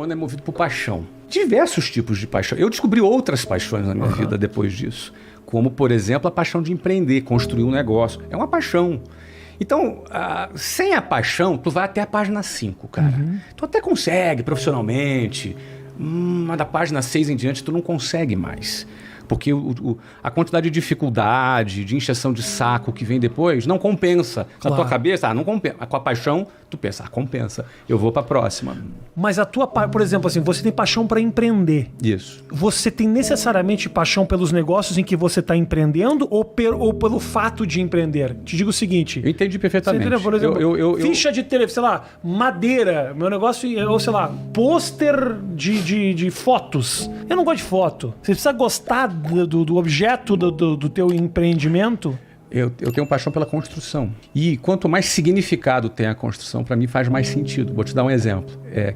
humano é movido por paixão. Diversos tipos de paixão. Eu descobri outras paixões na minha vida depois disso. Como, por exemplo, a paixão de empreender, construir um negócio. É uma paixão. Então, sem a paixão, tu vai até a página 5, cara. Tu até consegue profissionalmente, mas da página 6 em diante tu não consegue mais. Porque a quantidade de dificuldade, de encheção de saco que vem depois, não compensa. Na tua cabeça, não compensa. Com a paixão, tu pensa, compensa. Eu vou pra próxima. Mas a tua, por exemplo, assim, você tem paixão para empreender. Isso. Você tem necessariamente paixão pelos negócios em que você está empreendendo ou pelo fato de empreender? Te digo o seguinte. Eu entendi perfeitamente. Você entendeu? Por exemplo, ficha de telefone, sei lá, madeira, meu negócio, ou sei lá, pôster de fotos. Eu não gosto de foto. Você precisa gostar do objeto do teu empreendimento. Eu tenho paixão pela construção. E quanto mais significado tem a construção, para mim faz mais sentido. Vou te dar um exemplo.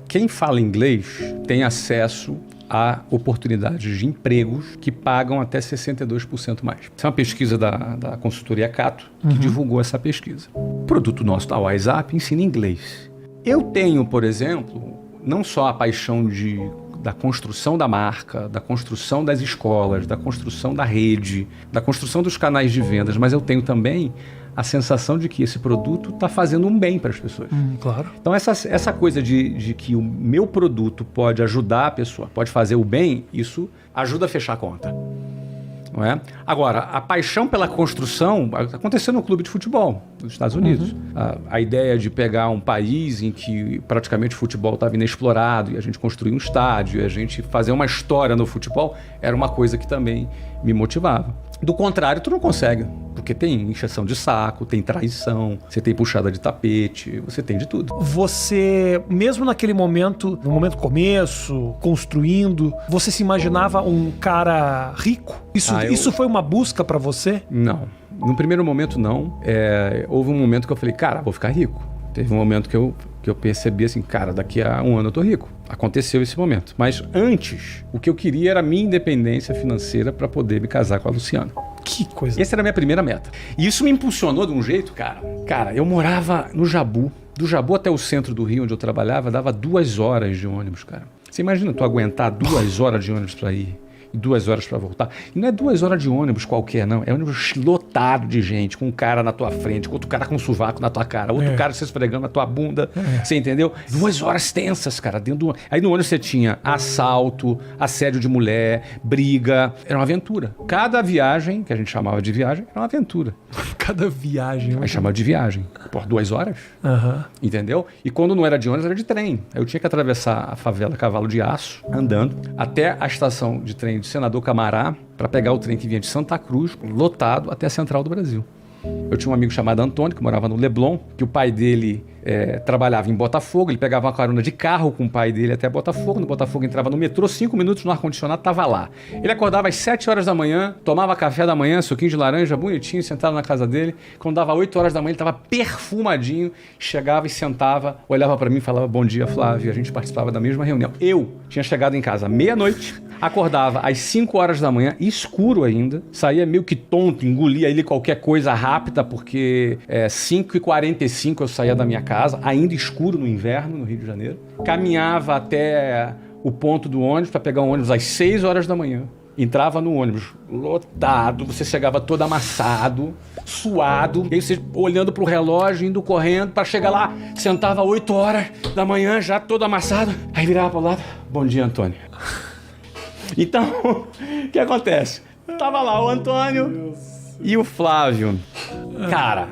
Quem fala inglês tem acesso a oportunidades de empregos que pagam até 62% mais. Essa é uma pesquisa da consultoria Cato que divulgou essa pesquisa. O produto nosso da WhatsApp ensina inglês. Eu tenho, por exemplo, não só a paixão da construção da marca, da construção das escolas, da construção da rede, da construção dos canais de vendas, mas eu tenho também a sensação de que esse produto está fazendo um bem para as pessoas. Claro. Então essa coisa de que o meu produto pode ajudar a pessoa, pode fazer o bem, isso ajuda a fechar a conta. Não é? Agora, a paixão pela construção aconteceu no clube de futebol dos Estados Unidos. A ideia de pegar um país em que praticamente o futebol estava inexplorado e a gente construir um estádio e a gente fazer uma história no futebol era uma coisa que também me motivava. Do contrário, tu não consegue, porque tem encheção de saco, tem traição, você tem puxada de tapete, você tem de tudo. Você, mesmo naquele momento, no momento começo, construindo, você se imaginava um cara rico? Isso foi uma busca pra você? Não. No primeiro momento, não. Houve um momento que eu falei, cara, vou ficar rico. Teve um momento que eu percebi assim, cara, daqui a um ano eu tô rico. Aconteceu esse momento. Mas antes, o que eu queria era a minha independência financeira para poder me casar com a Luciana. Que coisa. Essa era a minha primeira meta. E isso me impulsionou de um jeito, cara. Cara, eu morava no Jabu. Do Jabu até o centro do Rio, onde eu trabalhava, dava 2 horas de ônibus, cara. Você imagina tu aguentar 2 horas de ônibus para ir? E 2 horas para voltar. E não é 2 horas de ônibus qualquer, não. É ônibus lotado de gente, com um cara na tua frente, com outro cara com um sovaco na tua cara, outro cara se esfregando na tua bunda. Você entendeu? 2 horas tensas, cara, dentro do... Aí no ônibus você tinha assalto, assédio de mulher, briga. Era uma aventura. Cada viagem, que a gente chamava de viagem, era uma aventura. Cada viagem. A gente chamava de viagem. Por 2 horas. Entendeu? E quando não era de ônibus, era de trem. Eu tinha que atravessar a favela Cavalo de Aço, andando, até a estação de trem de Senador Camará, para pegar o trem que vinha de Santa Cruz, lotado, até a Central do Brasil. Eu tinha um amigo chamado Antônio, que morava no Leblon, que o pai dele trabalhava em Botafogo, ele pegava uma carona de carro com o pai dele até Botafogo, no Botafogo entrava no metrô, 5 minutos no ar-condicionado, estava lá. Ele acordava às 7 horas da manhã, tomava café da manhã, suquinho de laranja, bonitinho, sentado na casa dele. Quando dava 8 horas da manhã, ele estava perfumadinho, chegava e sentava, olhava para mim e falava, bom dia, Flávio, e a gente participava da mesma reunião. Eu tinha chegado em casa meia-noite, acordava às 5 horas da manhã, escuro ainda, saía meio que tonto, engolia ali qualquer coisa rápida, porque 5h45 eu saía da minha casa, ainda escuro no inverno, no Rio de Janeiro. Caminhava até o ponto do ônibus para pegar um ônibus às 6 horas da manhã. Entrava no ônibus lotado, você chegava todo amassado, suado, e aí você olhando pro relógio, indo correndo para chegar lá, sentava 8 horas da manhã, já todo amassado, aí virava pro lado, bom dia, Antônio. Então, o que acontece? Tava lá o Antônio e o Flávio. Cara,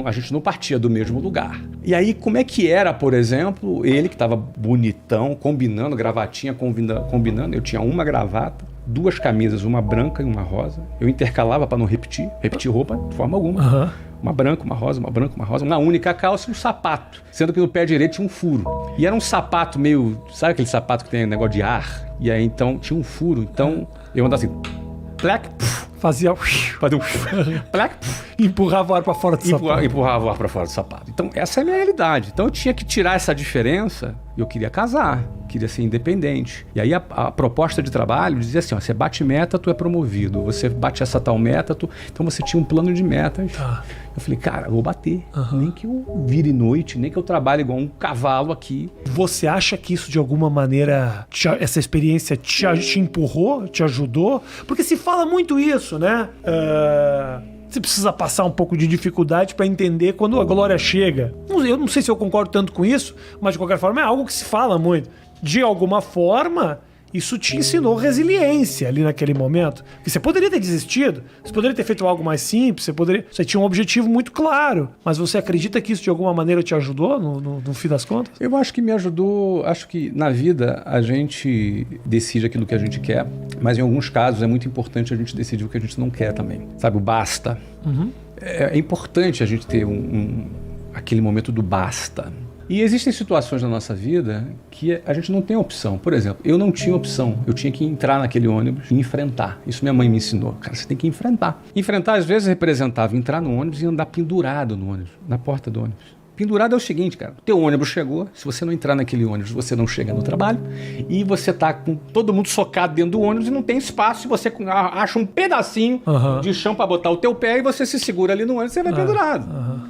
a gente não partia do mesmo lugar. E aí, como é que era, por exemplo, ele que tava bonitão, combinando, gravatinha, combinando, eu tinha uma gravata, 2 camisas, uma branca e uma rosa. Eu intercalava para não repetir roupa de forma alguma. Uma branca, uma rosa, uma branca, uma rosa, uma única calça e um sapato. Sendo que no pé direito tinha um furo. E era um sapato meio... Sabe aquele sapato que tem um negócio de ar? E aí, então, tinha um furo. Então, eu andava assim... Plec, fazia um... Plec, empurrava o ar para fora do sapato. Empurrava o ar para fora do sapato. Então, essa é a minha realidade. Então, eu tinha que tirar essa diferença e eu queria casar. queria ser independente. E aí a proposta de trabalho dizia assim, ó, você bate meta, tu é promovido. Você bate essa tal meta, então você tinha um plano de metas. Eu falei, cara, eu vou bater. Nem que eu vire noite, nem que eu trabalhe igual um cavalo aqui. Você acha que isso de alguma maneira, essa experiência te empurrou, te ajudou? Porque se fala muito isso, né? Você precisa passar um pouco de dificuldade para entender quando a glória chega. Eu não sei se eu concordo tanto com isso, mas de qualquer forma é algo que se fala muito. De alguma forma, isso te ensinou resiliência ali naquele momento. Porque você poderia ter desistido, você poderia ter feito algo mais simples, você tinha um objetivo muito claro, mas você acredita que isso de alguma maneira te ajudou no fim das contas? Eu acho que me ajudou. Acho que na vida a gente decide aquilo que a gente quer, mas em alguns casos é muito importante a gente decidir o que a gente não quer também. Sabe, o basta. É importante a gente ter aquele momento do basta. E existem situações na nossa vida que a gente não tem opção. Por exemplo, eu não tinha opção. Eu tinha que entrar naquele ônibus e enfrentar. Isso minha mãe me ensinou. Cara, você tem que enfrentar. Enfrentar, às vezes, representava entrar no ônibus e andar pendurado no ônibus, na porta do ônibus. Pendurado é o seguinte, cara. O teu ônibus chegou, se você não entrar naquele ônibus, você não chega no trabalho e você tá com todo mundo socado dentro do ônibus e não tem espaço e você acha um pedacinho de chão para botar o teu pé e você se segura ali no ônibus e você vai pendurado.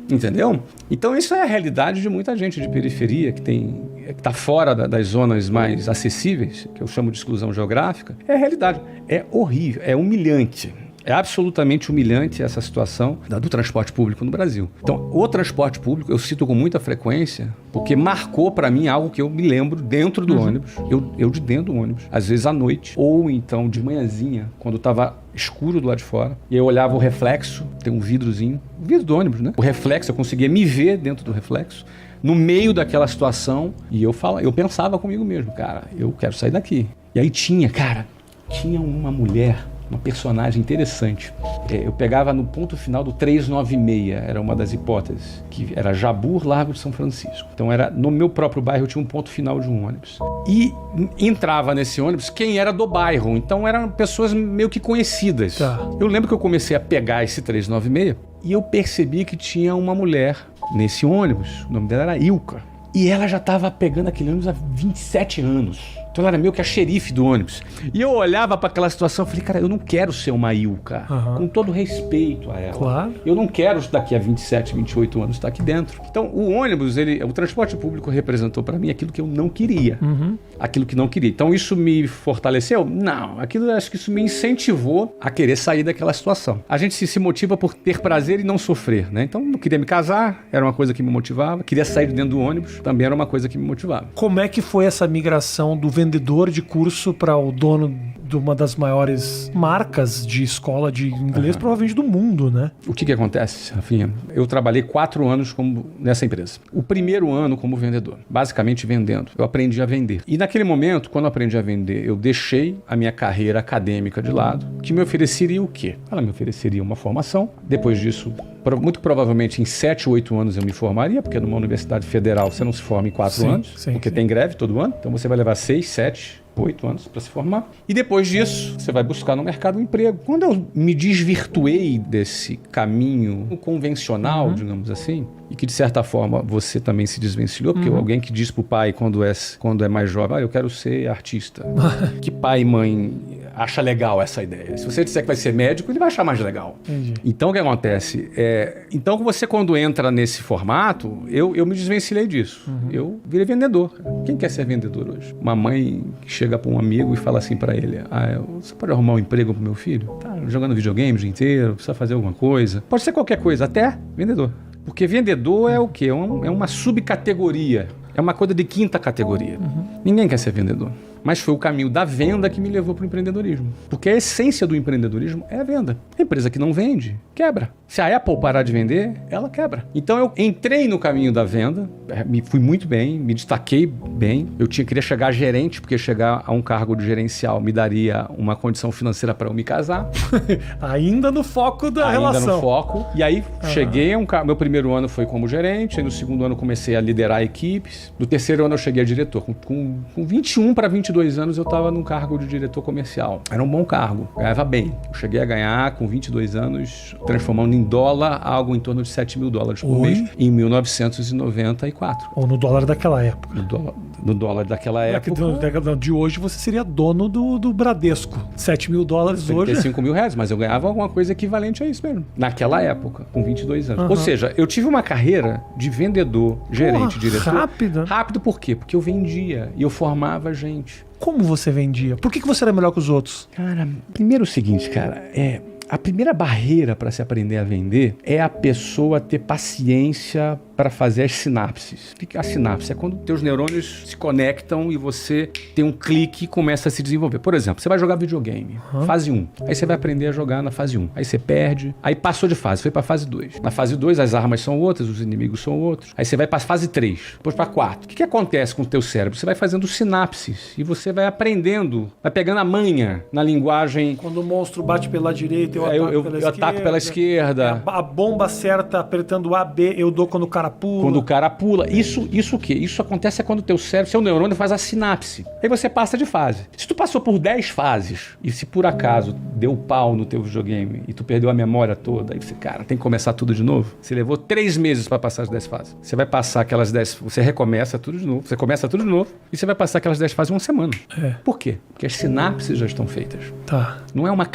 Entendeu? Então isso é a realidade de muita gente de periferia que tá fora das zonas mais acessíveis, que eu chamo de exclusão geográfica. É a realidade. É horrível, é humilhante. É absolutamente humilhante essa situação do transporte público no Brasil. Então, o transporte público eu cito com muita frequência porque marcou para mim algo que eu me lembro dentro do ônibus. Eu de dentro do ônibus, às vezes à noite, ou então de manhãzinha, quando estava escuro do lado de fora, e eu olhava o reflexo, tem um vidrozinho, o vidro do ônibus, né? O reflexo, eu conseguia me ver dentro do reflexo, no meio daquela situação, e eu pensava comigo mesmo, cara, eu quero sair daqui. E aí tinha uma mulher, uma personagem interessante. Eu pegava no ponto final do 396, era uma das hipóteses, que era Jabur, Largo de São Francisco. Então era no meu próprio bairro, eu tinha um ponto final de um ônibus. E entrava nesse ônibus quem era do bairro, então eram pessoas meio que conhecidas. Eu lembro que eu comecei a pegar esse 396 e eu percebi que tinha uma mulher nesse ônibus, o nome dela era Ilka. E ela já estava pegando aquele ônibus há 27 anos. Então ela era meio que a xerife do ônibus. E eu olhava para aquela situação e falei, cara, eu não quero ser uma Ilka. Com todo respeito a ela. Claro. Eu não quero daqui a 27, 28 anos estar aqui dentro. Então o ônibus, o transporte público representou para mim aquilo que eu não queria. Aquilo que não queria. Então isso me fortaleceu? Não. Acho que isso me incentivou a querer sair daquela situação. A gente se motiva por ter prazer e não sofrer, né? Então eu queria me casar, era uma coisa que me motivava. Queria sair de dentro do ônibus, também era uma coisa que me motivava. Como é que foi essa migração do vendedor de curso para o dono de uma das maiores marcas de escola de inglês, provavelmente do mundo, né? O que acontece, Rafinha? Eu trabalhei 4 anos nessa empresa. O primeiro ano como vendedor, basicamente vendendo. Eu aprendi a vender. E naquele momento, quando eu aprendi a vender, eu deixei a minha carreira acadêmica de lado, que me ofereceria o quê? Ela me ofereceria uma formação. Depois disso, muito provavelmente em 7 ou 8 anos eu me formaria, porque numa universidade federal você não se forma em 4 anos, porque tem greve todo ano. Então você vai levar 6, 7, 8 anos para se formar. E depois disso, você vai buscar no mercado um emprego. Quando eu me desvirtuei desse caminho convencional, digamos assim, e que de certa forma você também se desvencilhou, porque alguém que diz pro pai quando é mais jovem, eu quero ser artista. Que pai e mãe acha legal essa ideia? Se você disser que vai ser médico, ele vai achar mais legal. Entendi. Então o que acontece? Então você quando entra nesse formato, eu me desvencilhei disso. Eu virei vendedor. Quem quer ser vendedor hoje? Uma mãe que chega para um amigo e fala assim para ele, você pode arrumar um emprego pro meu filho? Tá jogando videogame o dia inteiro, precisa fazer alguma coisa. Pode ser qualquer coisa, até vendedor. Porque vendedor é o quê? É uma subcategoria. É uma coisa de 5ª categoria. Ninguém quer ser vendedor. Mas foi o caminho da venda que me levou para o empreendedorismo. Porque a essência do empreendedorismo é a venda. A empresa que não vende, quebra. Se a Apple parar de vender, ela quebra. Então eu entrei no caminho da venda, fui muito bem, me destaquei bem. Eu queria chegar a gerente, porque chegar a um cargo de gerencial me daria uma condição financeira para eu me casar. Ainda no foco da relação. Ainda no foco. E aí cheguei meu primeiro ano foi como gerente, aí no segundo ano comecei a liderar equipes. No terceiro ano eu cheguei a diretor. Com 21 para 22 anos eu estava num cargo de diretor comercial. Era um bom cargo, ganhava bem. Eu cheguei a ganhar com 22 anos, transformando em dólar algo em torno de $7.000 por mês em 1994. Ou no dólar daquela época. No dólar do dólar daquela época. De hoje você seria dono do Bradesco. $7.000 hoje. 35 mil reais, mas eu ganhava alguma coisa equivalente a isso mesmo. Naquela época, com 22 anos. Ou seja, eu tive uma carreira de vendedor, gerente, diretor. Rápido por quê? Porque eu vendia e eu formava gente. Como você vendia? Por que você era melhor que os outros? Cara, primeiro o seguinte, cara, a primeira barreira para se aprender a vender é a pessoa ter paciência para fazer as sinapses. O que é a sinapse? É quando teus neurônios se conectam e você tem um clique e começa a se desenvolver. Por exemplo, você vai jogar videogame, fase 1. Aí você vai aprender a jogar na fase 1. Aí você perde, aí passou de fase, foi para fase 2. Na fase 2 as armas são outras, os inimigos são outros. Aí você vai para fase 3, depois para 4. O que acontece com o teu cérebro? Você vai fazendo sinapses e você vai aprendendo, vai pegando a manha na linguagem. Quando o monstro bate pela direita, eu ataco pela esquerda. A bomba certa apertando A, B, eu dou quando o cara pula. Quando o cara pula. Isso o quê? Isso acontece quando o teu cérebro, seu neurônio faz a sinapse. Aí você passa de fase. Se tu passou por 10 fases e se por acaso deu pau no teu videogame e tu perdeu a memória toda, aí você, cara, tem que começar tudo de novo. Você levou 3 meses para passar as 10 fases. Você vai passar aquelas 10, você recomeça tudo de novo. Você começa tudo de novo e você vai passar aquelas 10 fases em uma semana. Por quê? Porque as sinapses já estão feitas. Tá. Não é uma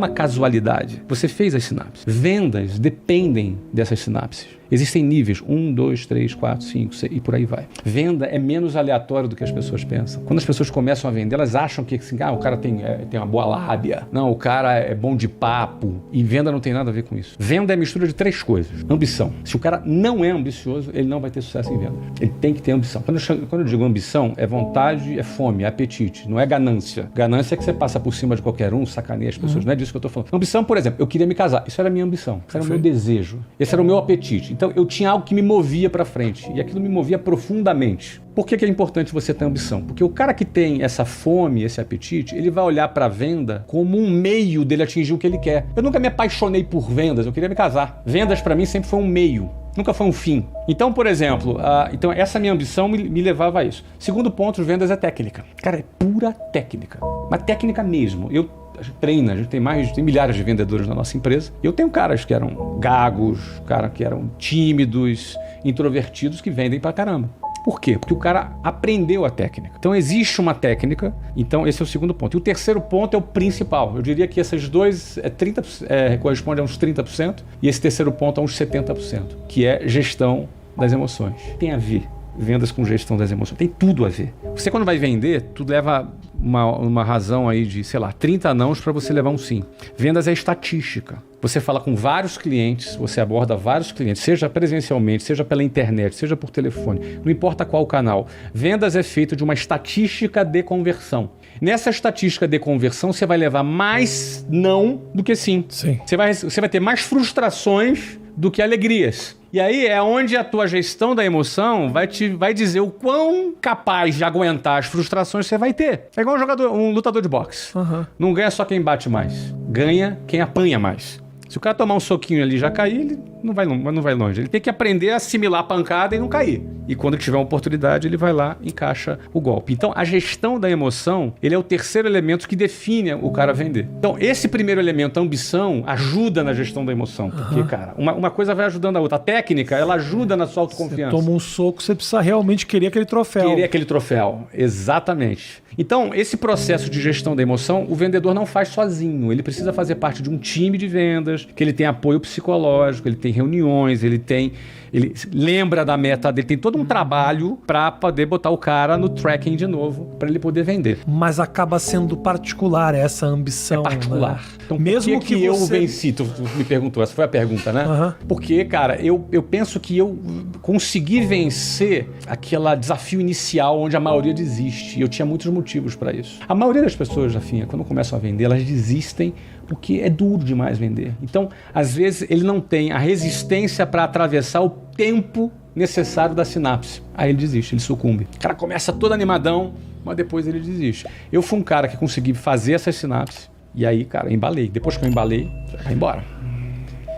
casualidade. Você fez as sinapses. Vendas dependem dessas sinapses. Existem níveis, 1, 2, 3, 4, 5, 6 e por aí vai. Venda é menos aleatório do que as pessoas pensam. Quando as pessoas começam a vender, elas acham que assim, o cara tem uma boa lábia. Não, o cara é bom de papo. E venda não tem nada a ver com isso. Venda é mistura de 3 coisas. Ambição. Se o cara não é ambicioso, ele não vai ter sucesso em venda. Ele tem que ter ambição. Quando eu digo ambição, é vontade, é fome, é apetite. Não é ganância. Ganância é que você passa por cima de qualquer um, sacaneia as pessoas. Não é disso que eu tô falando. Ambição, por exemplo, eu queria me casar. Isso era a minha ambição. Isso era o meu desejo. Esse era o meu apetite. Então, eu tinha algo que me movia para frente. E aquilo me movia profundamente. Por que é importante você ter ambição? Porque o cara que tem essa fome, esse apetite, ele vai olhar para a venda como um meio dele atingir o que ele quer. Eu nunca me apaixonei por vendas. Eu queria me casar. Vendas, para mim, sempre foi um meio. Nunca foi um fim. Então, por exemplo, então essa minha ambição me levava a isso. Segundo ponto, vendas é técnica. Cara, é pura técnica. Uma técnica mesmo. A gente tem milhares de vendedores na nossa empresa. E eu tenho caras que eram gagos, caras que eram tímidos, introvertidos, que vendem pra caramba. Por quê? Porque o cara aprendeu a técnica. Então existe uma técnica, então esse é o segundo ponto. E o terceiro ponto é o principal. Eu diria que esses dois correspondem a uns 30% e esse terceiro ponto a uns 70%, que é gestão das emoções. Tem a ver. Vendas com gestão das emoções. Tem tudo a ver. Você quando vai vender, tu leva uma razão aí de, 30 nãos para você levar um sim. Vendas é estatística. Você fala com vários clientes, você aborda vários clientes, seja presencialmente, seja pela internet, seja por telefone, não importa qual canal. Vendas é feito de uma estatística de conversão. Nessa estatística de conversão, você vai levar mais não do que sim. Você vai ter mais frustrações do que alegrias. E aí é onde a tua gestão da emoção vai dizer o quão capaz de aguentar as frustrações você vai ter. É igual um lutador de boxe. Não ganha só quem bate mais. Ganha quem apanha mais. Se o cara tomar um soquinho ali e já cair, ele não vai longe. Ele tem que aprender a assimilar a pancada e não cair. E quando tiver uma oportunidade, ele vai lá e encaixa o golpe. Então, a gestão da emoção, ele é o terceiro elemento que define o cara vender. Então, esse primeiro elemento, a ambição, ajuda na gestão da emoção. Porque, cara, uma coisa vai ajudando a outra. A técnica, ela ajuda na sua autoconfiança. Você toma um soco, você precisa realmente querer aquele troféu. Querer aquele troféu, exatamente. Então, esse processo de gestão da emoção, o vendedor não faz sozinho. Ele precisa fazer parte de um time de vendas, que ele tem apoio psicológico, ele tem reuniões, ele lembra da meta dele, tem todo um trabalho para poder botar o cara no tracking de novo, para ele poder vender. Mas acaba sendo particular essa ambição. É particular. Né? Então, mesmo que eu venci, tu me perguntou, essa foi a pergunta, né? Porque, cara, eu penso que eu consegui vencer aquele desafio inicial onde a maioria desiste. E eu tinha muitos motivos para isso. A maioria das pessoas, Rafinha, quando começam a vender, elas desistem porque é duro demais vender. Então, às vezes, ele não tem a resistência para atravessar o tempo necessário da sinapse. Aí ele desiste, ele sucumbe. O cara começa todo animadão, mas depois ele desiste. Eu fui um cara que consegui fazer essas sinapses e aí, cara, embalei. Depois que eu embalei, vai embora.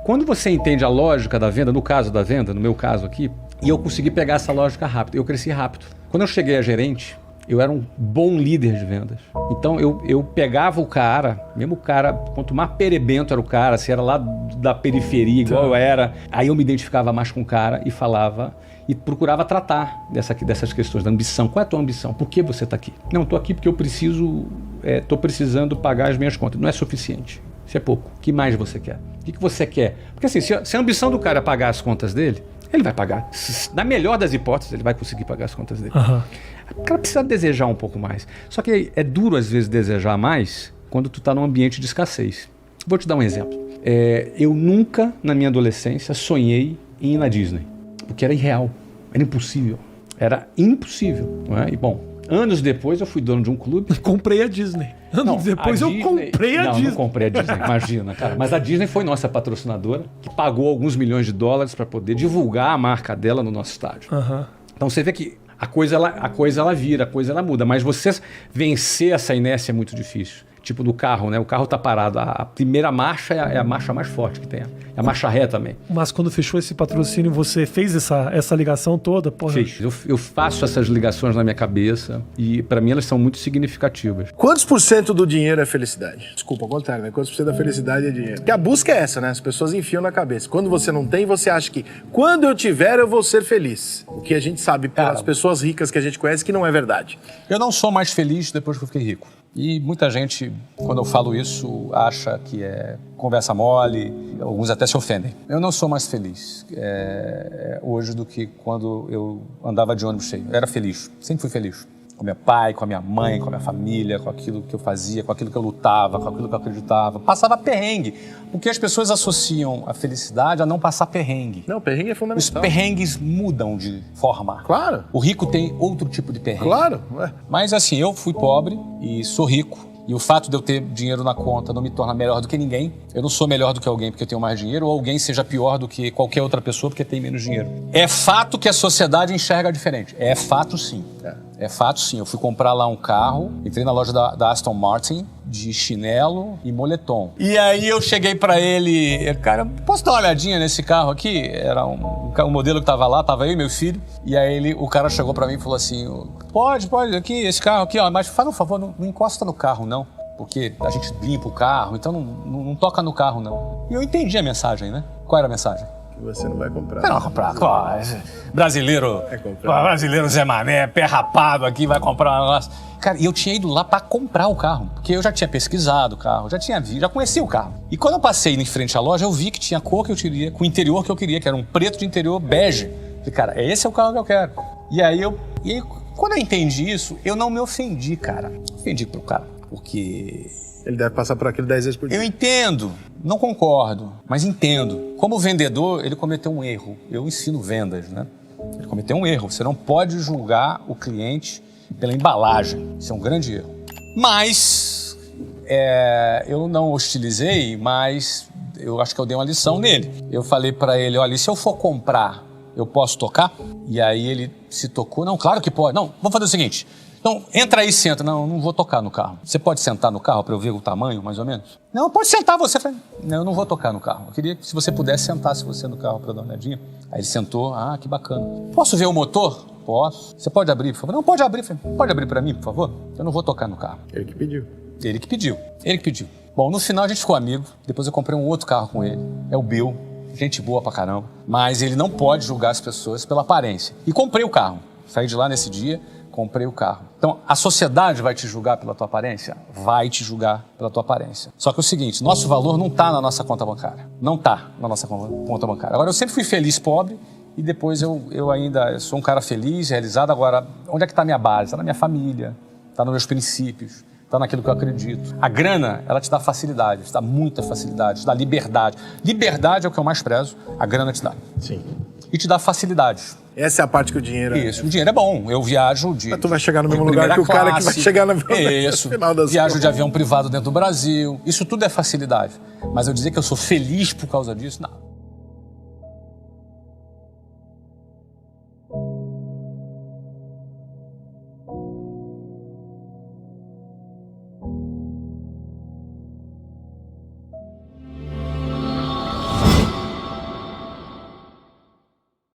Quando você entende a lógica da venda, no caso da venda, no meu caso aqui, e eu consegui pegar essa lógica rápido, eu cresci rápido. Quando eu cheguei a gerente, eu era um bom líder de vendas. Então eu pegava o cara, mesmo o cara, quanto mais perebento era o cara, se era lá da periferia, igual eu era, aí eu me identificava mais com o cara e falava e procurava tratar dessas questões da ambição. Qual é a tua ambição? Por que você está aqui? Não, estou aqui porque eu estou precisando pagar as minhas contas. Não é suficiente. Isso é pouco. O que mais você quer? O que você quer? Porque assim, se a ambição do cara é pagar as contas dele, ele vai pagar. Na melhor das hipóteses, ele vai conseguir pagar as contas dele. Uhum. O cara precisa desejar um pouco mais. Só que é duro, às vezes, desejar mais quando tu está num ambiente de escassez. Vou te dar um exemplo. Eu nunca, na minha adolescência, sonhei em ir na Disney. Porque era irreal. Era impossível. Era impossível. Não é? E, bom, anos depois eu fui dono de um clube. Comprei a Disney. Anos depois eu comprei a Disney. Não comprei a Disney, imagina, cara. Mas a Disney foi nossa patrocinadora, que pagou alguns milhões de dólares para poder divulgar a marca dela no nosso estádio. Uhum. Então você vê que a coisa ela vira, a coisa ela muda. Mas você vencer essa inércia é muito difícil. Tipo no carro, né? O carro tá parado. A primeira marcha é a marcha mais forte que tem. É a marcha ré também. Mas quando fechou esse patrocínio, você fez essa ligação toda? Porra. Fiz. Eu faço essas ligações na minha cabeça e para mim elas são muito significativas. Quantos por cento do dinheiro é felicidade? Desculpa, ao contrário, né? Quantos por cento da felicidade é dinheiro? Porque a busca é essa, né? As pessoas enfiam na cabeça. Quando você não tem, você acha que quando eu tiver, eu vou ser feliz. O que a gente sabe pelas pessoas ricas que a gente conhece que não é verdade. Eu não sou mais feliz depois que eu fiquei rico. E muita gente, quando eu falo isso, acha que é conversa mole, alguns até se ofendem. Eu não sou mais feliz hoje do que quando eu andava de ônibus cheio. Eu era feliz, sempre fui feliz. Com meu pai, com a minha mãe, com a minha família, com aquilo que eu fazia, com aquilo que eu lutava, com aquilo que eu acreditava. Passava perrengue, porque as pessoas associam a felicidade a não passar perrengue. Não, perrengue é fundamental. Os perrengues mudam de forma. Claro. O rico tem outro tipo de perrengue. Claro. Mas assim, eu fui pobre e sou rico. E o fato de eu ter dinheiro na conta não me torna melhor do que ninguém. Eu não sou melhor do que alguém porque eu tenho mais dinheiro, ou alguém seja pior do que qualquer outra pessoa porque tem menos dinheiro. É fato que a sociedade enxerga diferente. É fato, sim. É fato, sim. Eu fui comprar lá um carro, entrei na loja da Aston Martin, de chinelo e moletom. E aí eu cheguei pra ele, cara, posso dar uma olhadinha nesse carro aqui? Era um modelo que tava lá, tava eu e meu filho. E aí o cara chegou pra mim e falou assim, pode, aqui, esse carro aqui, ó, mas faz um favor, não encosta no carro, não. Porque a gente limpa o carro, então não toca no carro, não. E eu entendi a mensagem, né? Qual era a mensagem? Você não vai comprar. Não vai comprar. Brasileiro, brasileiro Zé Mané, pé rapado aqui, vai comprar um negócio. Cara, e eu tinha ido lá pra comprar o carro, porque eu já tinha pesquisado o carro, já conhecia o carro. E quando eu passei em frente à loja, eu vi que tinha a cor que eu queria, com o interior que eu queria, que era um preto de interior bege. Falei, cara, esse é o carro que eu quero. E aí, quando eu entendi isso, eu não me ofendi, cara. Ofendi pro cara, porque... Ele deve passar por aquilo 10 vezes por dia. Eu entendo, não concordo, mas entendo. Como vendedor, ele cometeu um erro. Eu ensino vendas, né? Ele cometeu um erro. Você não pode julgar o cliente pela embalagem. Isso é um grande erro. Mas eu não hostilizei, mas eu acho que eu dei uma lição nele. Eu falei pra ele, olha, e se eu for comprar, eu posso tocar? E aí ele se tocou. Não, claro que pode. Não, vamos fazer o seguinte... Então, entra aí e senta. Não vou tocar no carro. Você pode sentar no carro para eu ver o tamanho, mais ou menos? Não, pode sentar você. Não, eu não vou tocar no carro. Eu queria que se você pudesse sentasse você no carro para dar uma olhadinha. Aí ele sentou. Ah, que bacana. Posso ver o motor? Posso. Você pode abrir, por favor? Não, pode abrir. Pode abrir para mim, por favor? Eu não vou tocar no carro. Ele que pediu. Ele que pediu. Bom, no final a gente ficou amigo. Depois eu comprei um outro carro com ele. É o Bill. Gente boa pra caramba. Mas ele não pode julgar as pessoas pela aparência. E comprei o carro. Saí de lá nesse dia. Comprei o carro. Então, a sociedade vai te julgar pela tua aparência? Vai te julgar pela tua aparência. Só que é o seguinte, nosso valor não está na nossa conta bancária. Não está na nossa conta bancária. Agora, eu sempre fui feliz pobre e depois eu ainda sou um cara feliz, realizado. Agora, onde é que está a minha base? Está na minha família, está nos meus princípios, está naquilo que eu acredito. A grana, ela te dá facilidade, te dá muita facilidade, te dá liberdade. Liberdade é o que eu mais prezo, a grana te dá. Sim. E te dá facilidades. Essa é a parte que o dinheiro... Isso, o dinheiro é bom. Eu viajo de... Mas tu vai chegar no mesmo lugar que o cara que vai chegar no final das viajo de avião privado dentro do Brasil. Isso tudo é facilidade. Mas eu dizer que eu sou feliz por causa disso, não.